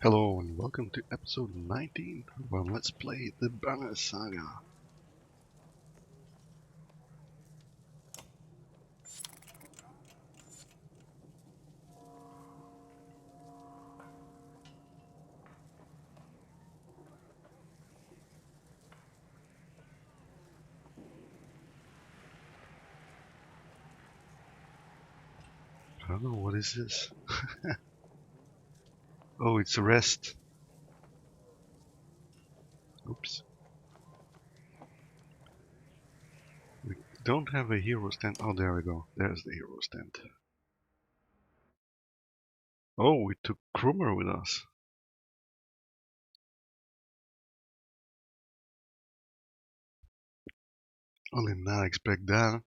Hello and welcome to episode 19 where let's play the Banner Saga. I don't know, what is this? Oh, it's a rest. Oops. We don't have a hero stand. Oh, there we go. There's the hero stand. Oh, we took Krummer with us. I did not expect that.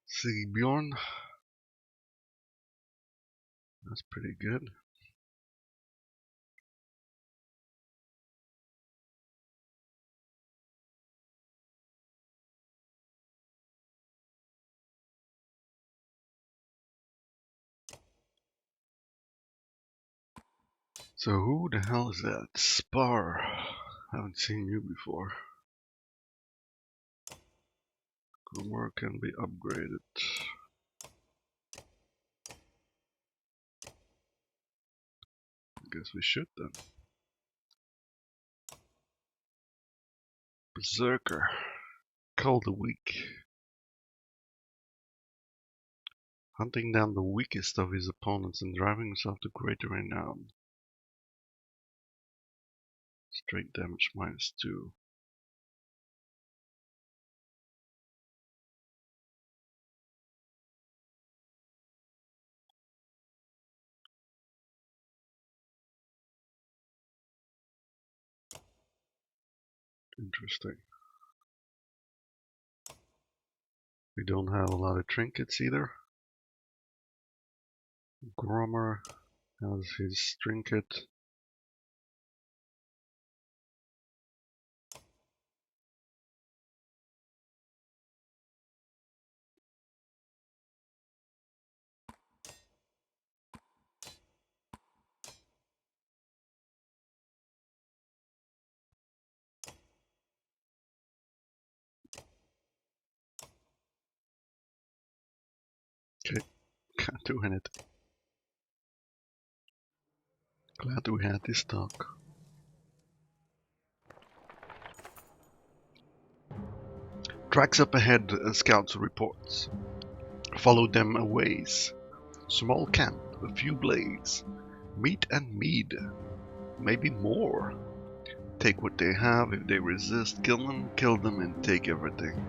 Sigbjorn. That's pretty good. So who the hell is that? Spar. Haven't seen you before. Krummer can be upgraded. I guess we should then. Berserker. Call the weak. Hunting down the weakest of his opponents and driving himself to greater renown. Straight damage -2. Interesting. We don't have a lot of trinkets either. Grommer has his trinket. Okay, can't do anything. Glad we had this talk. Tracks up ahead, scouts reports. Follow them a ways. Small camp, a few blades. Meat and mead. Maybe more. Take what they have. If they resist, kill them and take everything.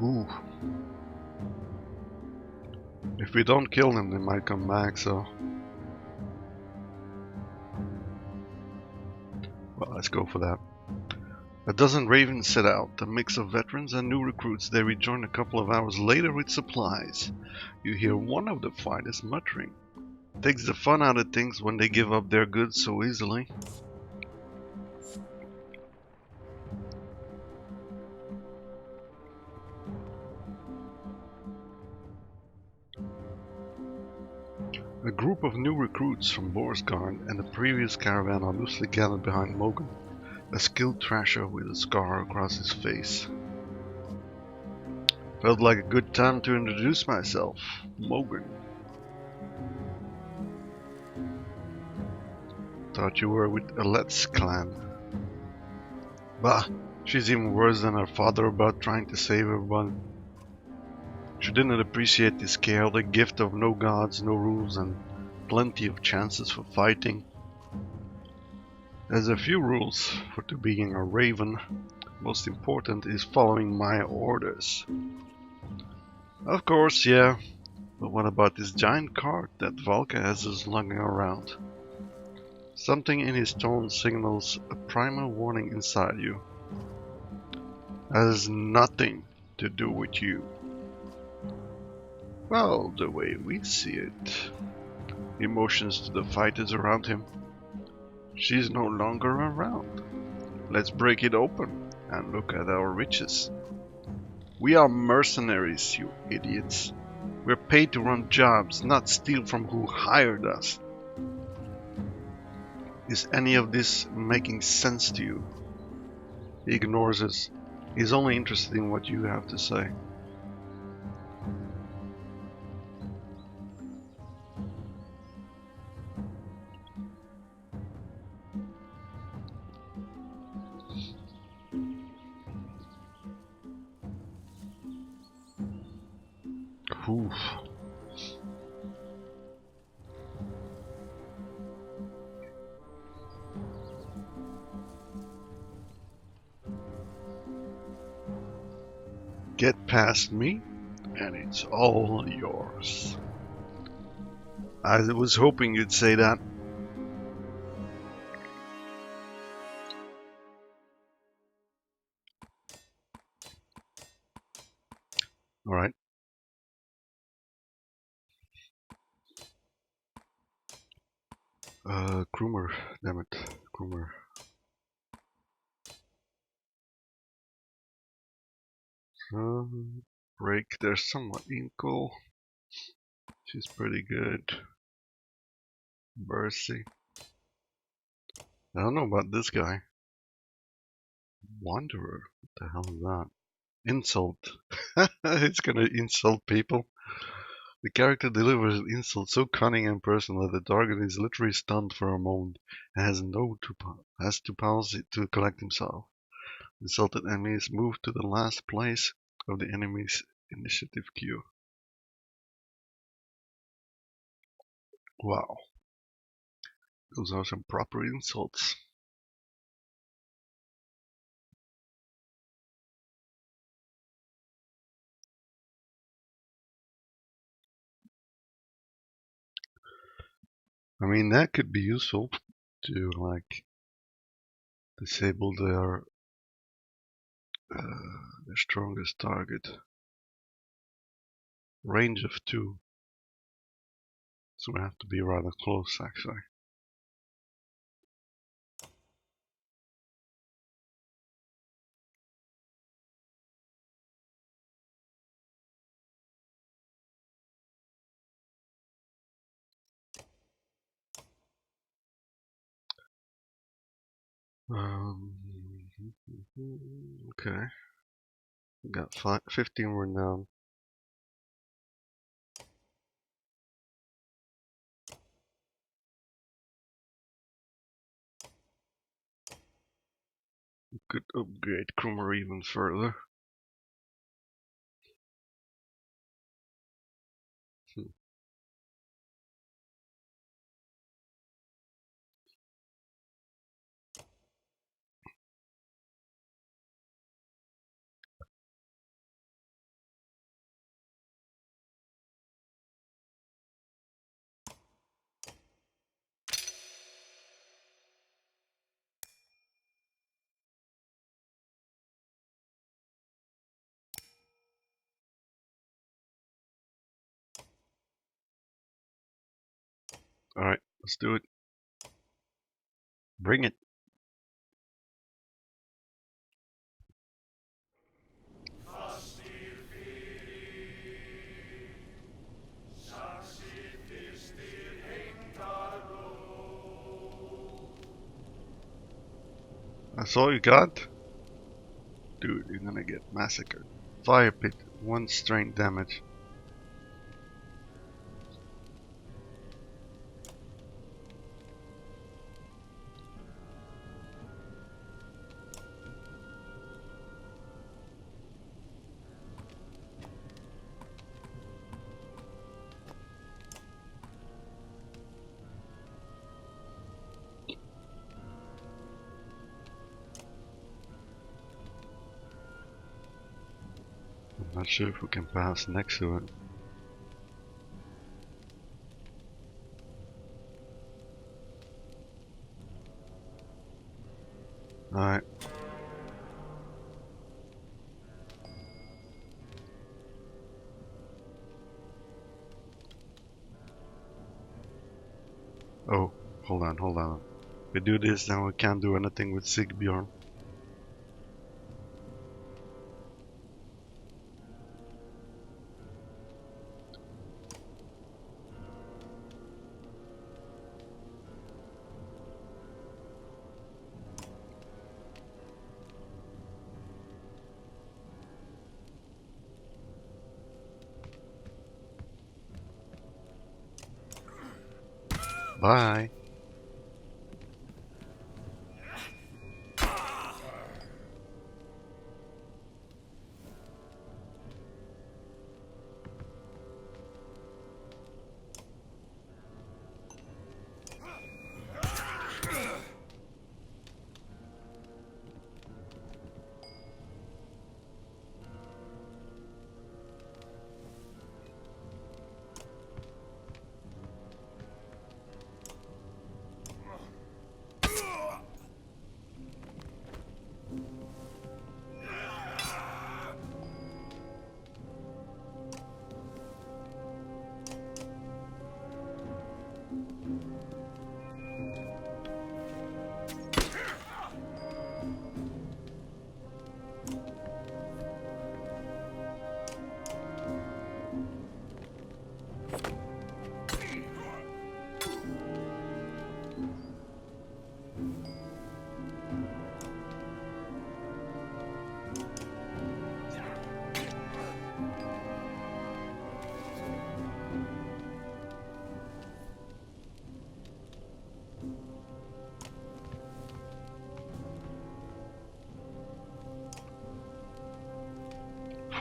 Ooh. If we don't kill them, they might come back, so... Well, let's go for that. A dozen ravens set out, a mix of veterans and new recruits. They return a couple of hours later with supplies. You hear one of the fighters muttering. Takes the fun out of things when they give up their goods so easily. A group of new recruits from Borsgard and the previous caravan are loosely gathered behind Mogan, a skilled thrasher with a scar across his face. Felt like a good time to introduce myself. Mogan. Thought you were with Alet's clan. Bah, she's even worse than her father about trying to save everyone. She didn't appreciate this scale, the gift of no gods, no rules, and plenty of chances for fighting. There's a few rules for to being a raven. Most important is following my orders. Of course, yeah. But what about this giant cart that Valka has us lugging around? Something in his tone signals a primal warning inside you. That has nothing to do with you. Well, the way we see it. He motions to the fighters around him. She's no longer around. Let's break it open and look at our riches. We are mercenaries, you idiots. We're paid to run jobs, not steal from who hired us. Is any of this making sense to you? He ignores us. He's only interested in what you have to say. Oof. Get past me, and it's all yours. I was hoping you'd say that. Alright. Krumer, damn it. Krumer. Break, there's somewhat Inkle. She's pretty good. Bercy. I don't know about this guy. Wanderer. What the hell is that? Insult. It's gonna insult people. The character delivers an insult so cunning and personal that the target is literally stunned for a moment and has to pause it to collect himself. Insulted enemies move to the last place of the enemy's initiative queue. Wow, those are some proper insults. I mean, that could be useful to like disable their strongest target. Range of 2. So we have to be rather close actually. Okay. We got 15 renown. We could upgrade Krumer even further. Alright, let's do it. Bring it. That's all you got? Dude, you're gonna get massacred. Fire pit, 1 strength damage. I'm not sure if we can pass next to it. Alright. Oh, hold on, hold on. We do this, then we can't do anything with Sigbjorn. Bye.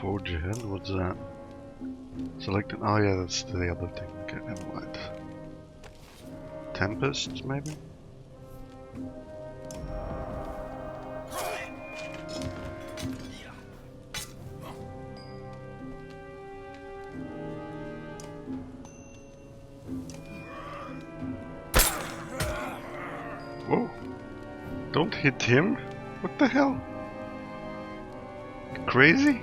Forge ahead, what's that? Select an, oh yeah, that's the other thing. Okay, never mind. Tempest, maybe? Whoa! Don't hit him! What the hell? Crazy?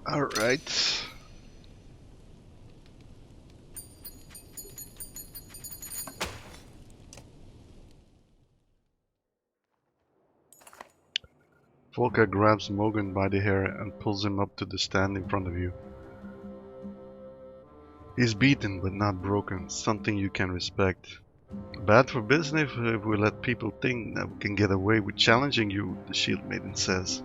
Alright. Volker grabs Morgan by the hair and pulls him up to the stand in front of you. He's beaten but not broken, something you can respect. Bad for business if we let people think that we can get away with challenging you, the shield maiden says.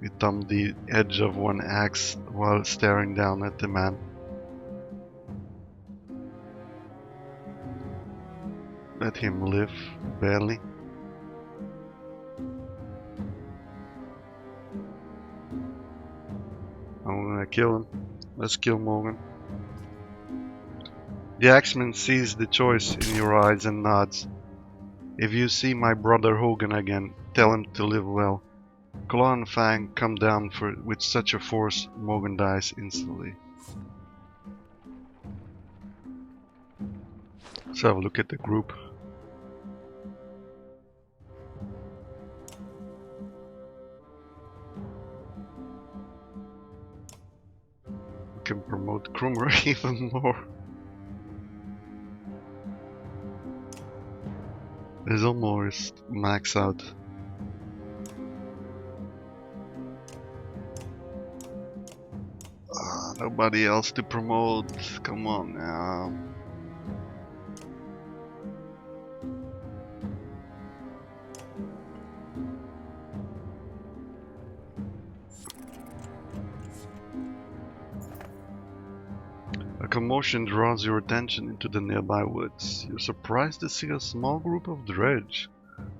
You thumb the edge of one axe while staring down at the man. Let him live, barely. I'm gonna kill him. Let's kill Morgan. The axeman sees the choice in your eyes and nods. If you see my brother Hogan again, tell him to live well. Claw and Fang come down with such a force, Morgan dies instantly. Let's have a look at the group. We can promote Krummer even more. There's almost max out. Nobody else to promote. Come on now. A commotion draws your attention into the nearby woods. You're surprised to see a small group of dredge,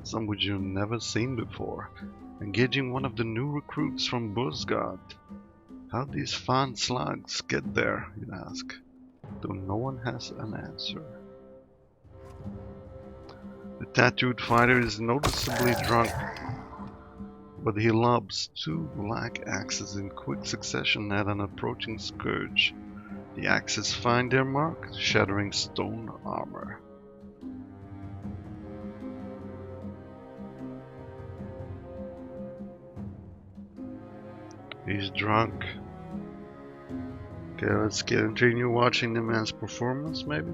some which you've never seen before, engaging one of the new recruits from Bursgard. How these fine slugs get there, you ask, though no one has an answer. The tattooed fighter is noticeably drunk, but he lobs two black axes in quick succession at an approaching scourge. The axes find their mark, shattering stone armor. He's drunk. Okay, let's continue watching the man's performance, maybe?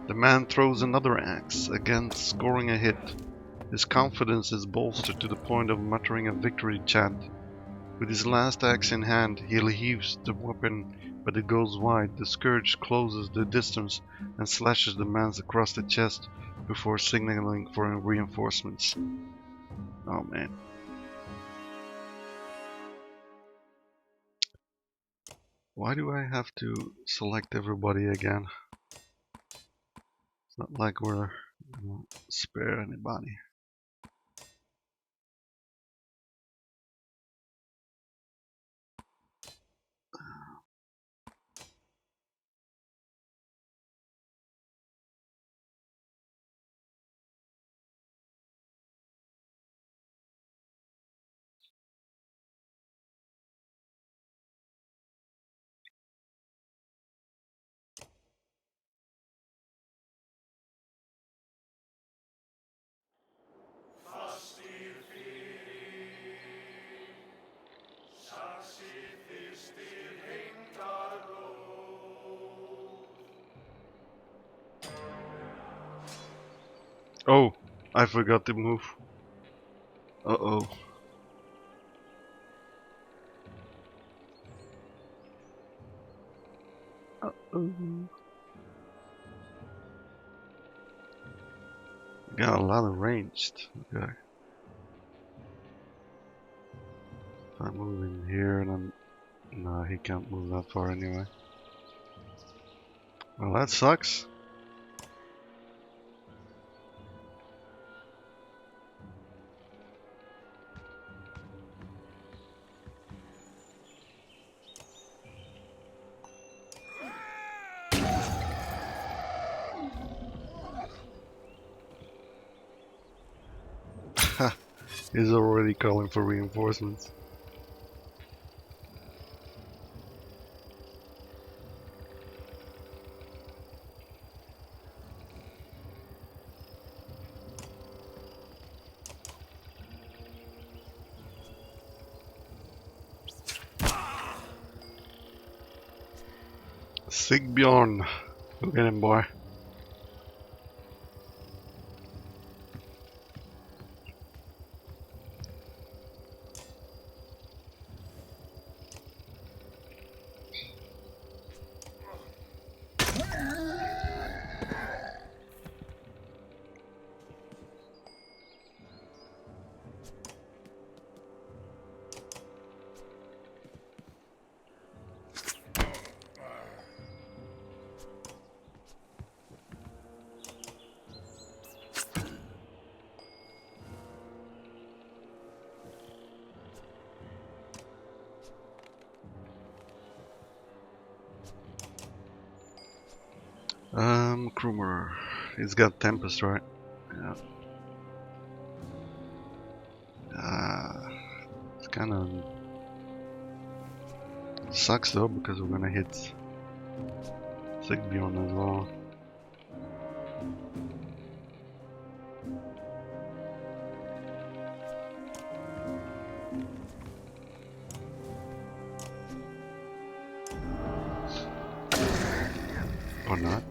The man throws another axe, again scoring a hit. His confidence is bolstered to the point of muttering a victory chant. With his last axe in hand, he heaves the weapon, but it goes wide. The scourge closes the distance and slashes the man across the chest before signaling for reinforcements. Oh man. Why do I have to select everybody again? It's not like we're gonna spare anybody. Oh, I forgot to move. Uh-oh. Uh-oh. Got a lot of ranged. Okay. If I move in here, then no, he can't move that far anyway. Well, that sucks. He's already calling for reinforcements. Sigbjorn, go get him, boy. Krumer. He's got Tempest, right? Yeah. It's kinda sucks though, because we're gonna hit Sigbjorn as well. Or not.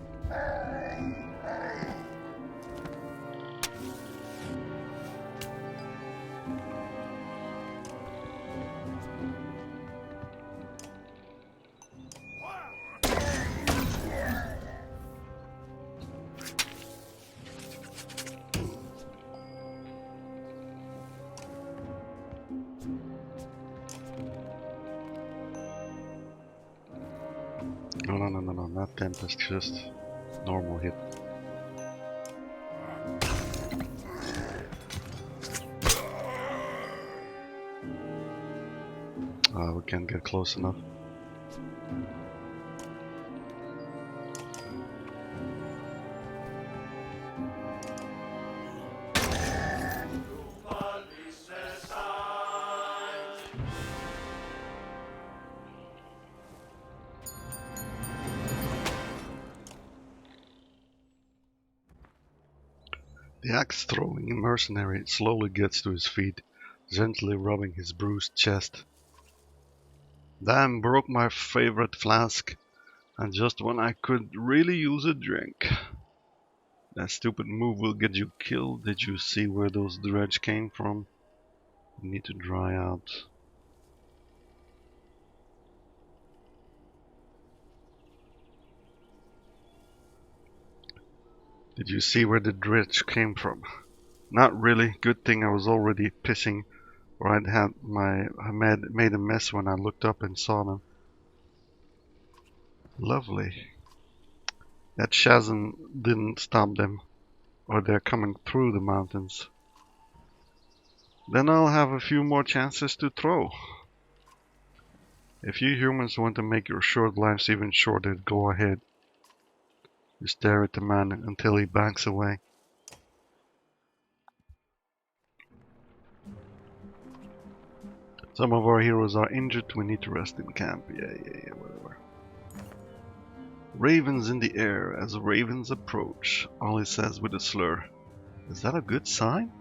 No, not Tempest, just normal hit. We can't get close enough. The axe-throwing mercenary slowly gets to his feet, gently rubbing his bruised chest. Damn, broke my favorite flask, and just when I could really use a drink. That stupid move will get you killed. Did you see where those dredge came from? You need to dry out. Did you see where the dredge came from? Not really. Good thing I was already pissing, or I made a mess when I looked up and saw them. Lovely. That chasm didn't stop them, or they're coming through the mountains. Then I'll have a few more chances to throw. If you humans want to make your short lives even shorter, go ahead. You stare at the man until he backs away. Some of our heroes are injured, we need to rest in camp. Yeah, whatever. Ravens in the air as ravens approach, Ollie says with a slur. Is that a good sign?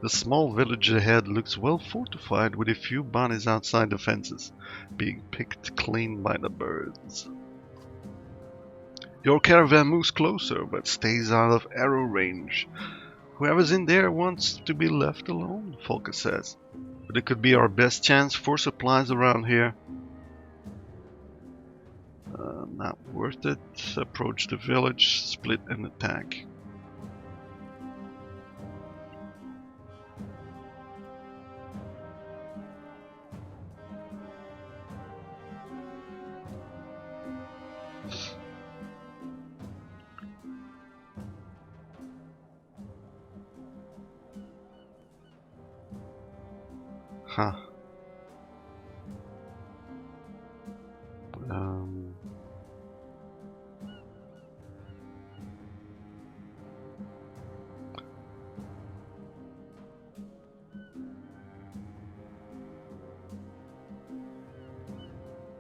The small village ahead looks well fortified with a few bodies outside the fences, being picked clean by the birds. Your caravan moves closer, but stays out of arrow range. Whoever's in there wants to be left alone, Folka says. But it could be our best chance for supplies around here. Not worth it. Approach the village, split and attack. Huh.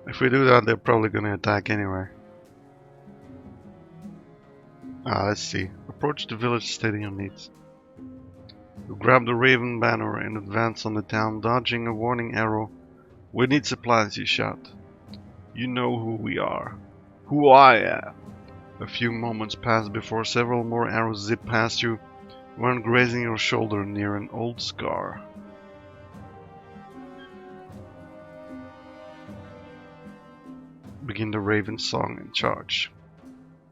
If we do that, they're probably gonna attack anyway. Let's see. Approach the village stating your needs. You grab the raven banner and advance on the town, dodging a warning arrow. We need supplies, you shout. You know who we are. Who I am. A few moments pass before several more arrows zip past you, one grazing your shoulder near an old scar. Begin the raven song and charge.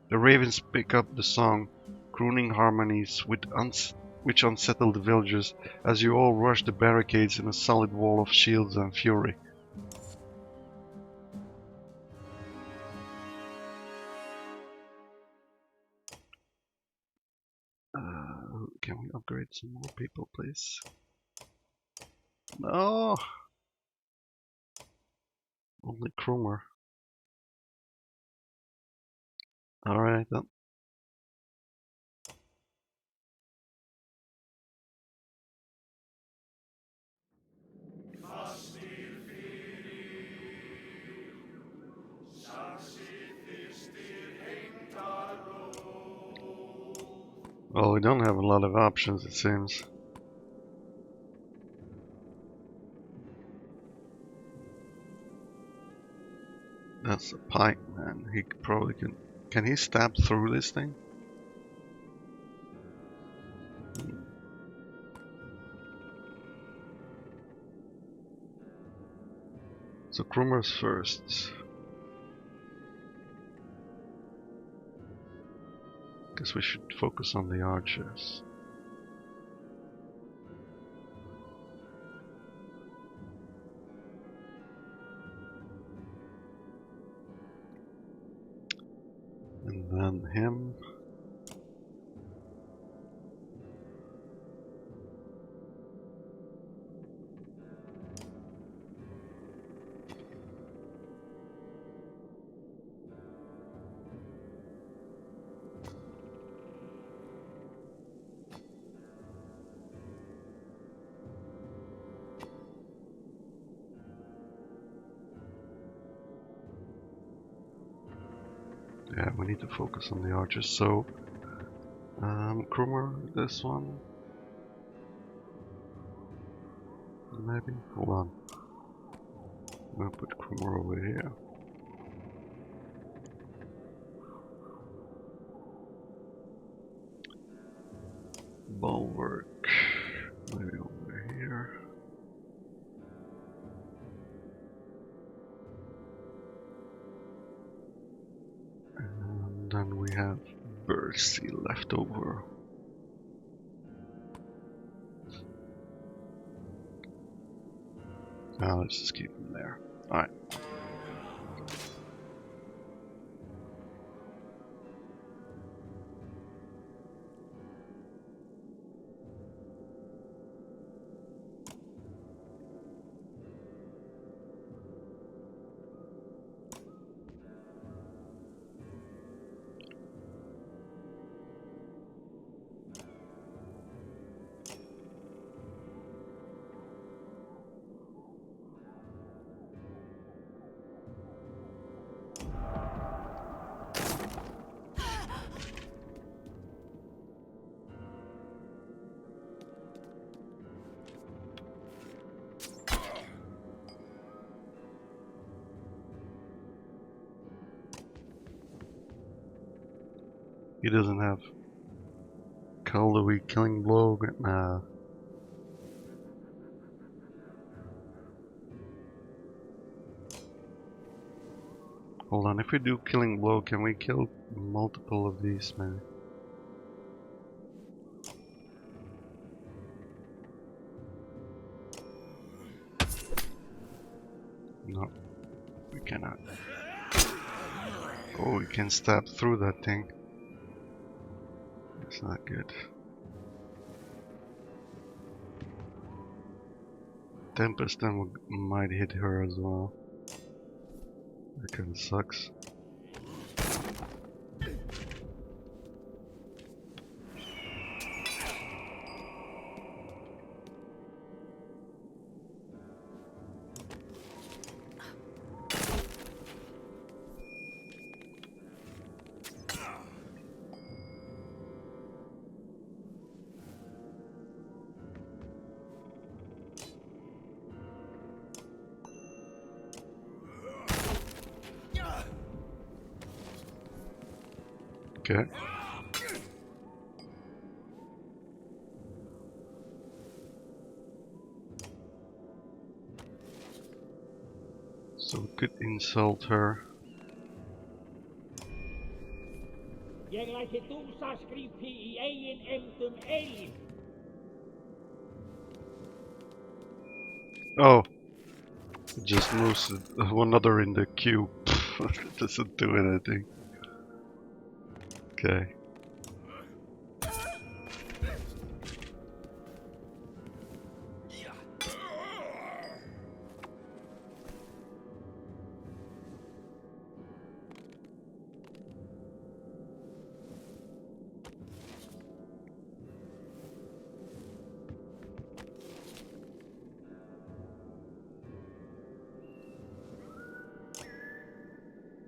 The ravens pick up the song, crooning harmonies which unsettle the villagers as you all rush the barricades in a solid wall of shields and fury. Can we upgrade some more people, please? No! Only Krumer. Alright then. Well, we don't have a lot of options, it seems. That's a pike, man. He probably can... Can he stab through this thing? So Krumer's first. Guess we should focus on the archers. And then him. Yeah, we need to focus on the archers. So, Krumer, this one. Maybe? Hold on. I'm gonna put Krumer over here. Bulwark. Maybe over here. And then we have Bercy left over. Now let's just keep him there. Alright. He doesn't have Caldewy killing blow. Nah. Hold on, if we do killing blow, can we kill multiple of these, man? No, we cannot. Oh, we can stab through that thing. That's not good. 10% might hit her as well. That kinda sucks. Okay. So we could insult her. Oh, it just moves one other in the queue. It doesn't do anything. Okay.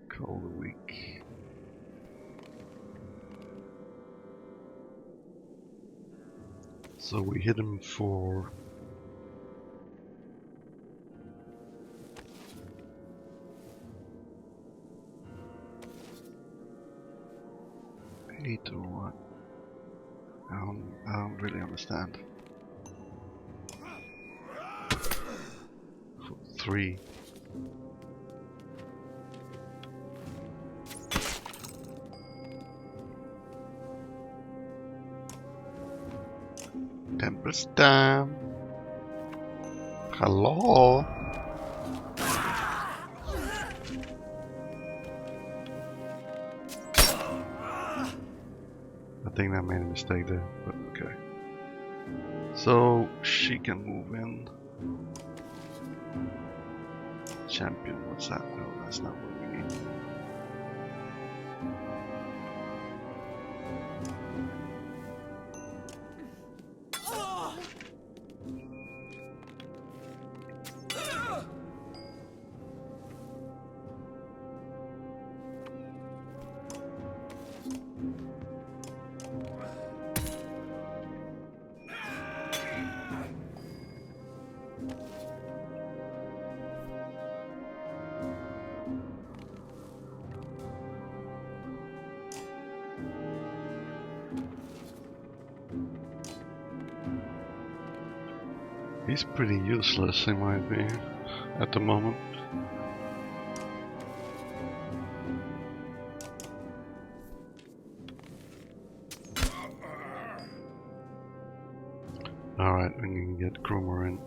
Call the week. So we hit him for 8 or what? I don't really understand. For 3. Tempest Dam. Hello. I think I made a mistake there, but okay. So she can move in. Champion, what's that? No, that's not what we need. He's pretty useless in my opinion at the moment. Alright, we can get Krumer in.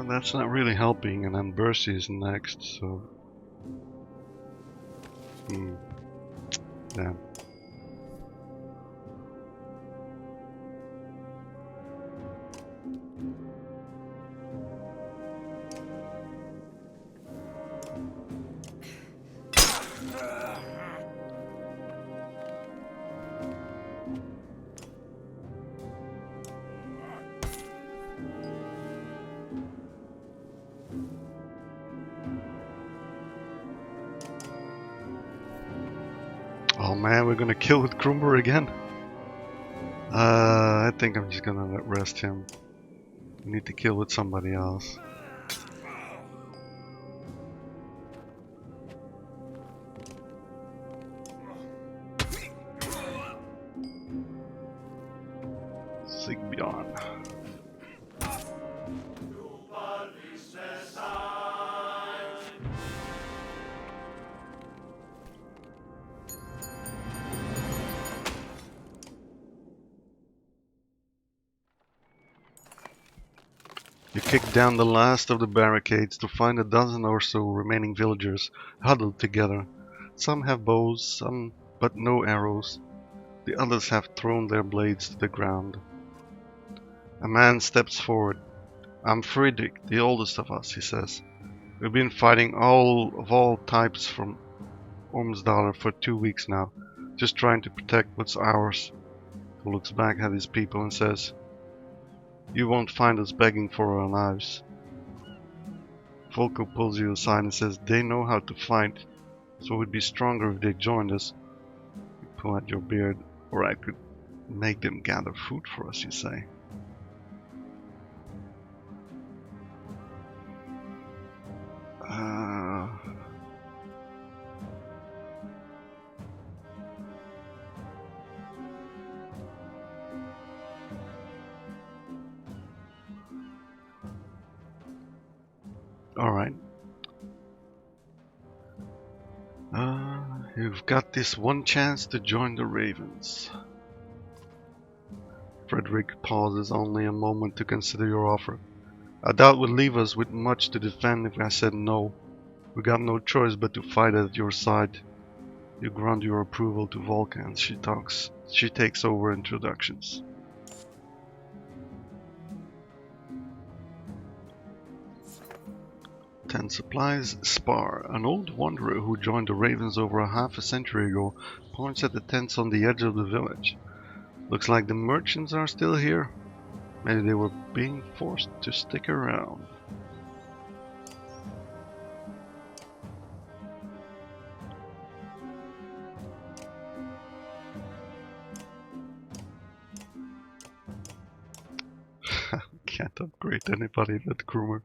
That's not really helping, and then Bercy is next, so... Damn. Oh man, we're gonna kill with Krumber again? I think I'm just gonna rest him. We need to kill with somebody else. Sigbjorn. You kick down the last of the barricades to find a dozen or so remaining villagers huddled together. Some have bows, some but no arrows. The others have thrown their blades to the ground. A man steps forward. I'm Friedrich, the oldest of us, he says. We've been fighting all types from Ormsdaler for 2 weeks now, just trying to protect what's ours. He looks back at his people and says, You won't find us begging for our lives. Volko pulls you aside and says they know how to fight, so we'd be stronger if they joined us. You pull at your beard, or I could make them gather food for us, you say. Alright. You've got this one chance to join the Ravens. Frederick pauses only a moment to consider your offer. I doubt would leave us with much to defend if I said no. We got no choice but to fight at your side. You grunt your approval to Volka and she takes over introductions. Ten Supplies Spar, an old wanderer who joined the Ravens over half a century ago, points at the tents on the edge of the village. Looks like the merchants are still here. Maybe they were being forced to stick around. Can't upgrade anybody that Krumer.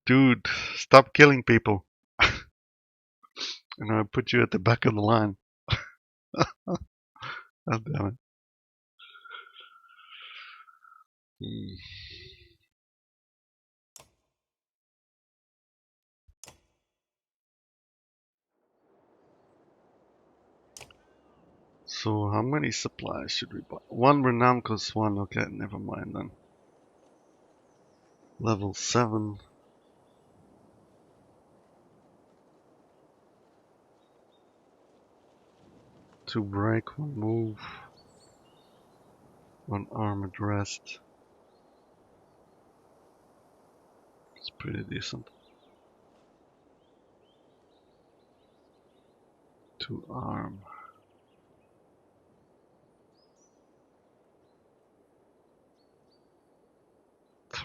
Dude, stop killing people. I'm gonna put you at the back of the line. God damn it. So how many supplies should we buy? One renown costs one. Okay, never mind then. Level 7. Two break, one move, one armored rest. It's pretty decent. 2 arm.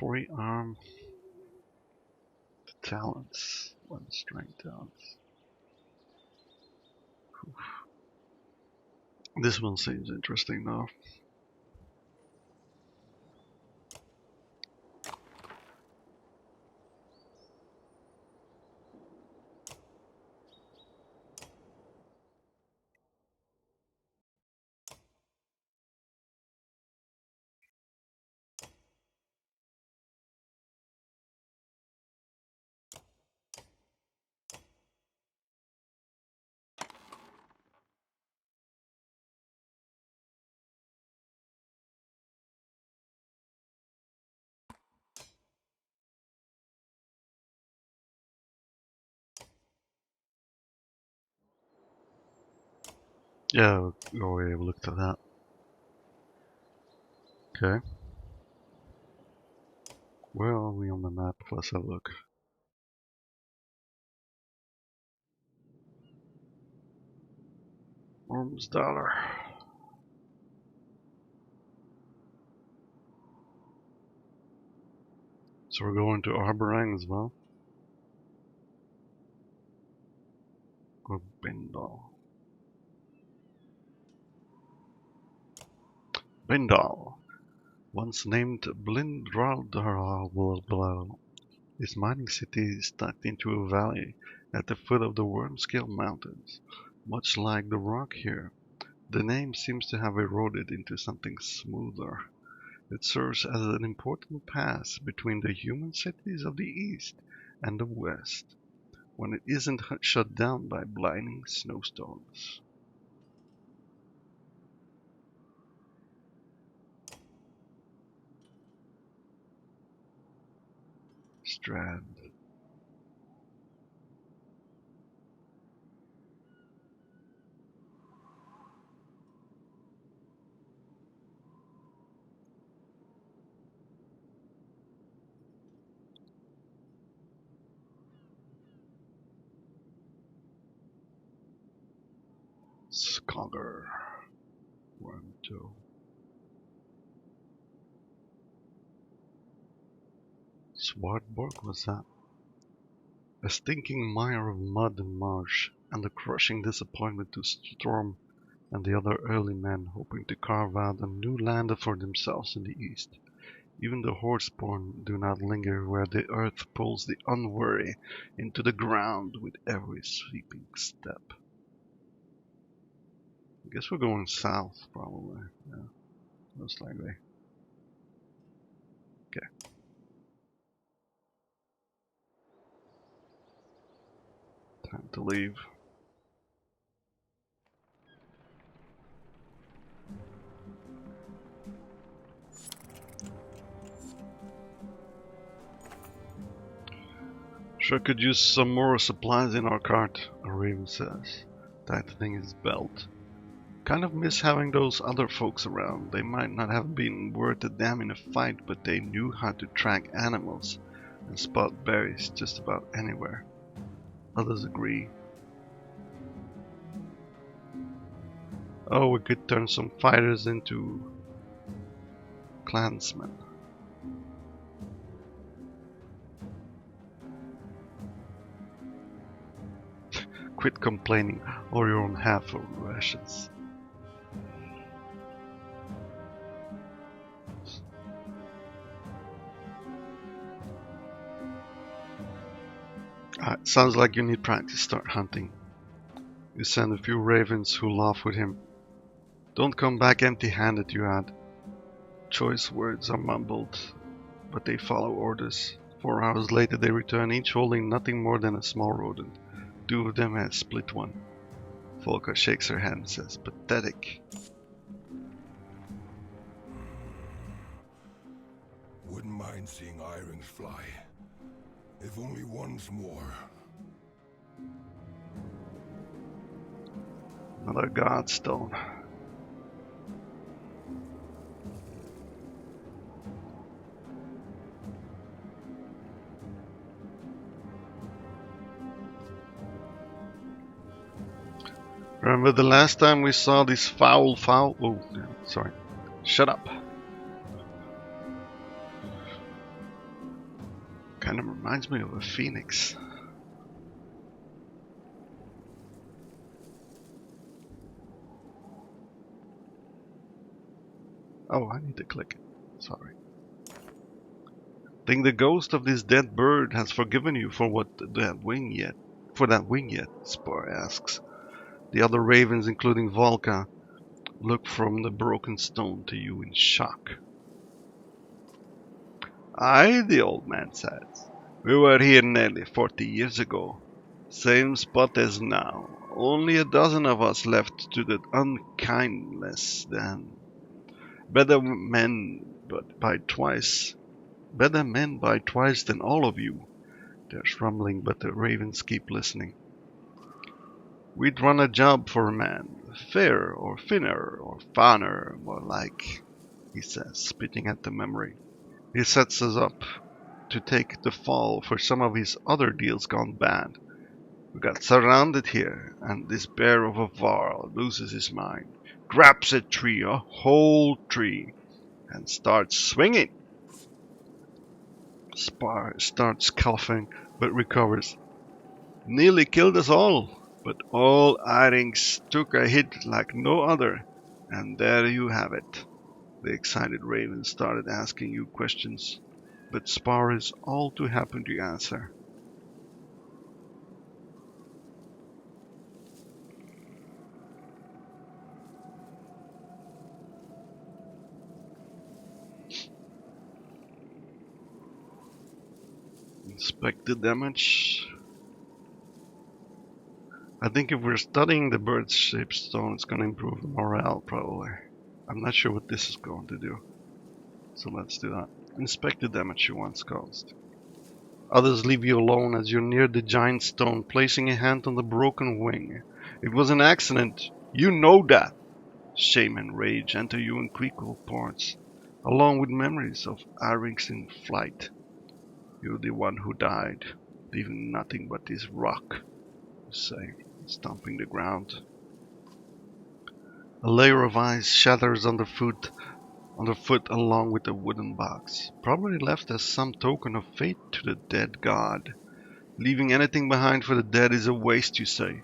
Free arm. The talents. One strength talents. This one seems interesting though. Yeah, we already looked at that. Okay. Where are we on the map? Let's have a look. Dollar. So we're going to Arborang as well. Or Bindal. Bindal. Once named Blindraldal, this mining city is tucked into a valley at the foot of the Wormskill Mountains. Much like the rock here, the name seems to have eroded into something smoother. It serves as an important pass between the human cities of the east and the west, when it isn't shut down by blinding snowstorms. Strand. Scholar. Wormtoe. Swartborg was that? A stinking mire of mud and marsh, and the crushing disappointment to Storm and the other early men hoping to carve out a new land for themselves in the east. Even the horseborn do not linger where the earth pulls the unwary into the ground with every sweeping step. I guess we're going south, probably. Yeah, most likely. Okay. Time to leave. Sure could use some more supplies in our cart, a raven says, tightening his belt. Kind of miss having those other folks around. They might not have been worth a damn in a fight, but they knew how to track animals and spot berries just about anywhere. Others agree. Oh, we could turn some fighters into clansmen. Quit complaining, or you're on half of rations. Sounds like you need practice. Start hunting. You send a few ravens who laugh with him. Don't come back empty-handed, you add. Choice words are mumbled, but they follow orders. 4 hours later they return, each holding nothing more than a small rodent. 2 of them have split one. Volka shakes her head and says, pathetic. Wouldn't mind seeing irons fly. If only once more. Another godstone. Remember the last time we saw this foul? Oh, sorry. Shut up. of reminds me of a phoenix. Oh, I need to click it. Sorry. Think the ghost of this dead bird has forgiven you for that wing yet? Spar asks. The other ravens, including Volka, look from the broken stone to you in shock. Aye, the old man says. We were here nearly 40 years ago. Same spot as now. Only a dozen of us left to the unkindness then. Better men by twice than all of you. There's rumbling, but the ravens keep listening. We'd run a job for a man. Fair or thinner or finer, more like, he says, spitting at the memory. He sets us up to take the fall for some of his other deals gone bad. We got surrounded here, and this bear of a Varl loses his mind, grabs a tree, a whole tree, and starts swinging. Spar starts coughing, but recovers. Nearly killed us all, but all Irings took a hit like no other, and there you have it. The excited raven started asking you questions, but Spar is all too happy to answer. Inspect the damage. I think if we're studying the bird-shaped stone, it's going to improve morale, probably. I'm not sure what this is going to do. So let's do that. Inspect the damage you once caused. Others leave you alone as you're near the giant stone, placing a hand on the broken wing. It was an accident. You know that. Shame and rage enter you in equal parts, along with memories of Irings in flight. You're the one who died, leaving nothing but this rock, you say, stomping the ground. A layer of ice shatters underfoot along with the wooden box, probably left as some token of fate to the dead god. Leaving anything behind for the dead is a waste, you say,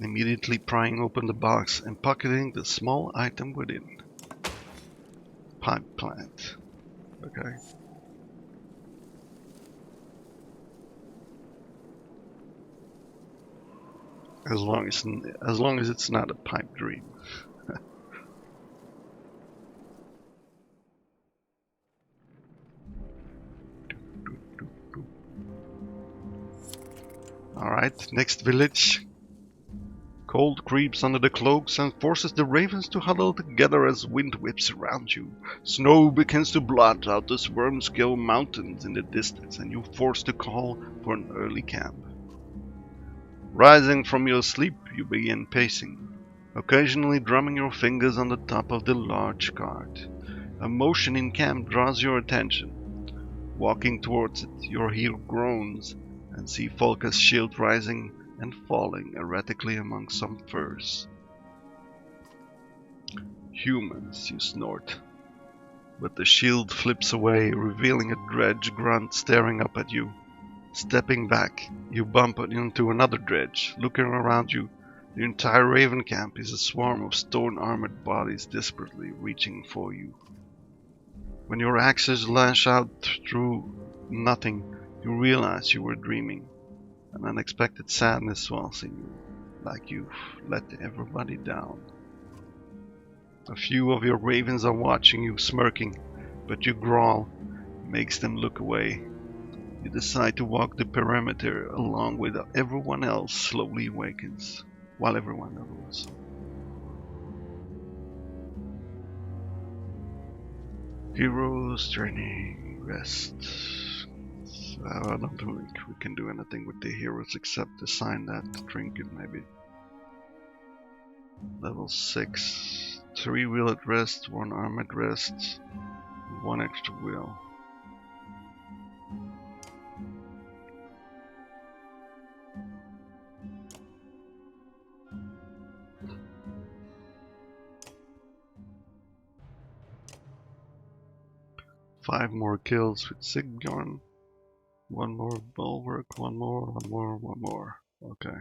immediately prying open the box and pocketing the small item within. Pipe plant. Okay. As long as it's not a pipe dream. Alright, next village. Cold creeps under the cloaks and forces the ravens to huddle together as wind whips around you. Snow begins to blot out the Swormskill mountains in the distance, and you're forced to call for an early camp. Rising from your sleep, you begin pacing, occasionally drumming your fingers on the top of the large cart. A motion in camp draws your attention. Walking towards it, your heel groans and see Volka's shield rising and falling erratically among some furs. Humans, you snort. But the shield flips away, revealing a dredge grunt staring up at you. Stepping back, you bump into another dredge. Looking around you, the entire raven camp is a swarm of stone-armored bodies desperately reaching for you. When your axes lash out through nothing, you realize you were dreaming. An unexpected sadness swells in you, like you've let everybody down. A few of your ravens are watching you, smirking, but your growl makes them look away. You decide to walk the perimeter along with everyone else slowly awakens, while everyone else. Hero's journey, rest. I don't think we can do anything with the heroes except assign that trinket maybe. Level 6. 3 wheel at rest, 1 arm at rest, 1 extra wheel. Five more kills with Sigbjorn. One more bulwark, one more. Okay.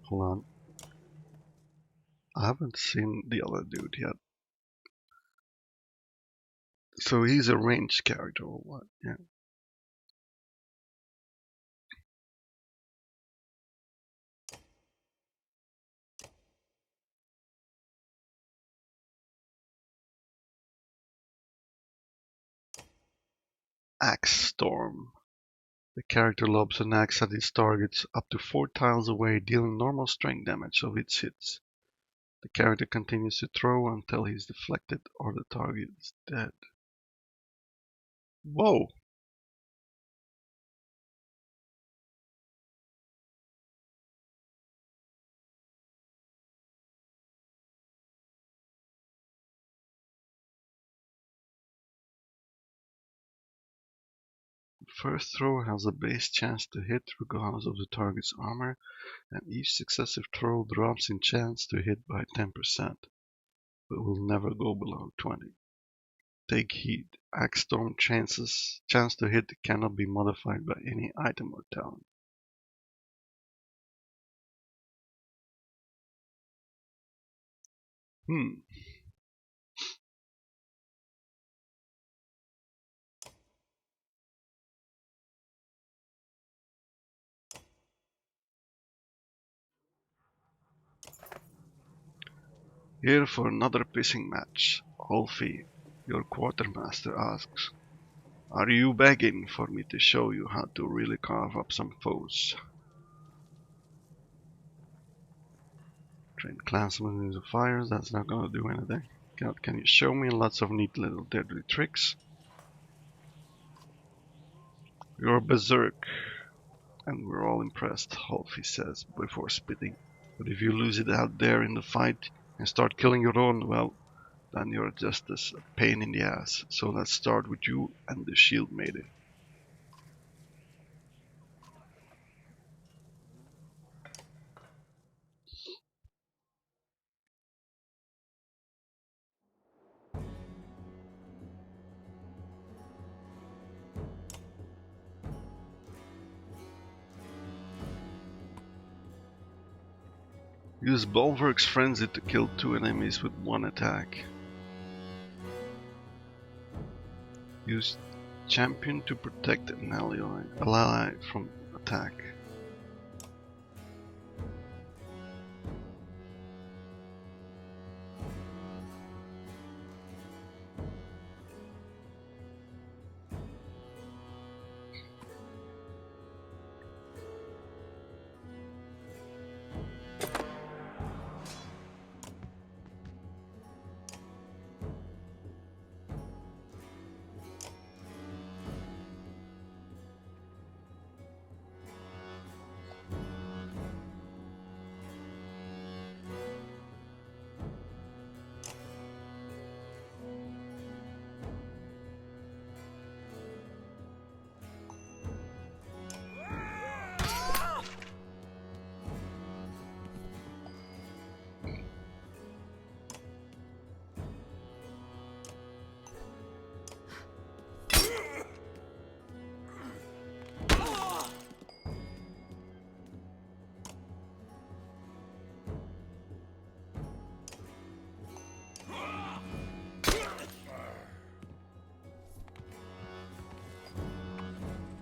Hold on. I haven't seen the other dude yet. So he's a ranged character or what? Yeah. Axe Storm. The character lobs an axe at its targets up to 4 tiles away, dealing normal strength damage of its hits. The character continues to throw until he's deflected or the target is dead. Whoa! The first throw has a base chance to hit regardless of the target's armor, and each successive throw drops in chance to hit by 10%, but will never go below 20. Take heed, Axe Storm chance to hit cannot be modified by any item or talent. Hmm. Here for another pissing match. Olfie, your quartermaster asks, are you begging for me to show you how to really carve up some foes? Train clansmen into fires, that's not gonna do anything. God, can you show me lots of neat little deadly tricks? You're berserk, and we're all impressed, Holfi says before spitting. But if you lose it out there in the fight and start killing your own, well, then you're just as a pain in the ass. So let's start with you and the shield maiden. Use Bulwark's Frenzy to kill 2 enemies with 1 attack. Use Champion to protect an ally from attack.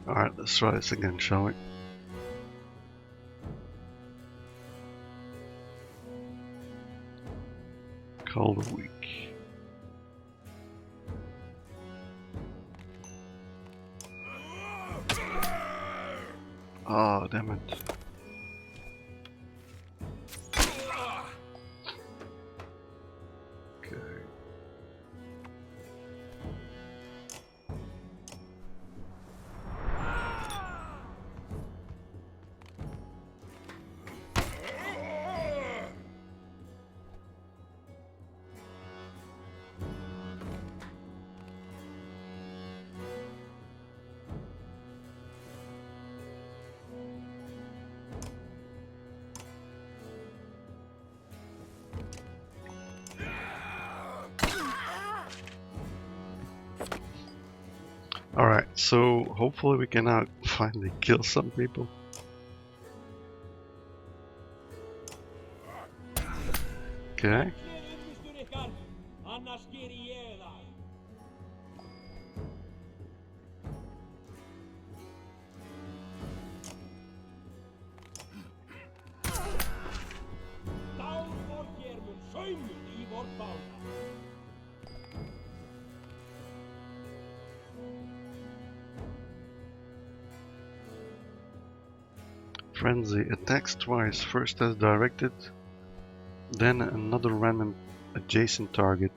Alright, let's try this again, shall we? Call the weak. Ah, damn it. Okay. So hopefully we can now finally kill some people. Okay. Frenzy attacks twice, first as directed, then another random adjacent target.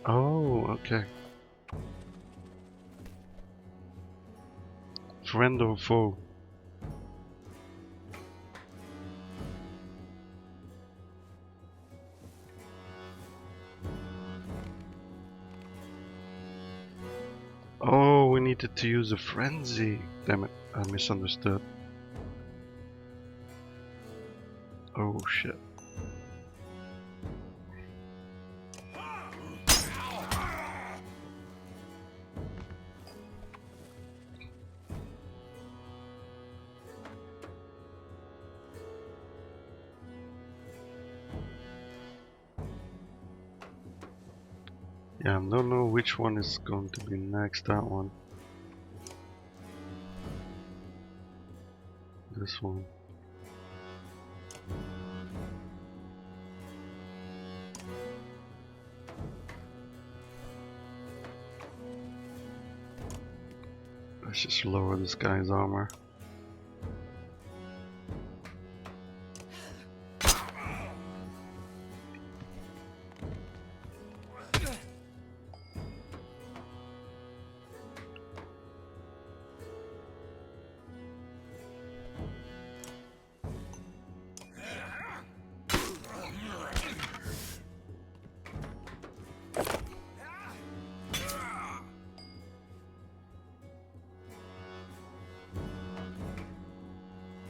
Oh, okay. Friend or foe? Oh, we needed to use a frenzy. Damn it, I misunderstood. Oh shit. Yeah, I don't know which one is going to be next, that one. This one. Let's just lower this guy's armor.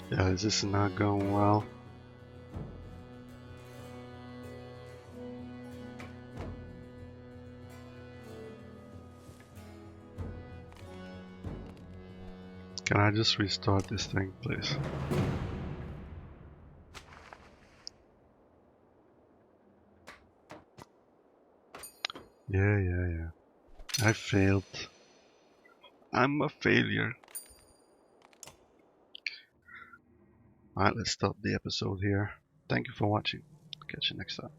Yeah, this is not going well. Can I just restart this thing, please? Yeah. I failed. I'm a failure. Alright, let's stop the episode here. Thank you for watching. Catch you next time.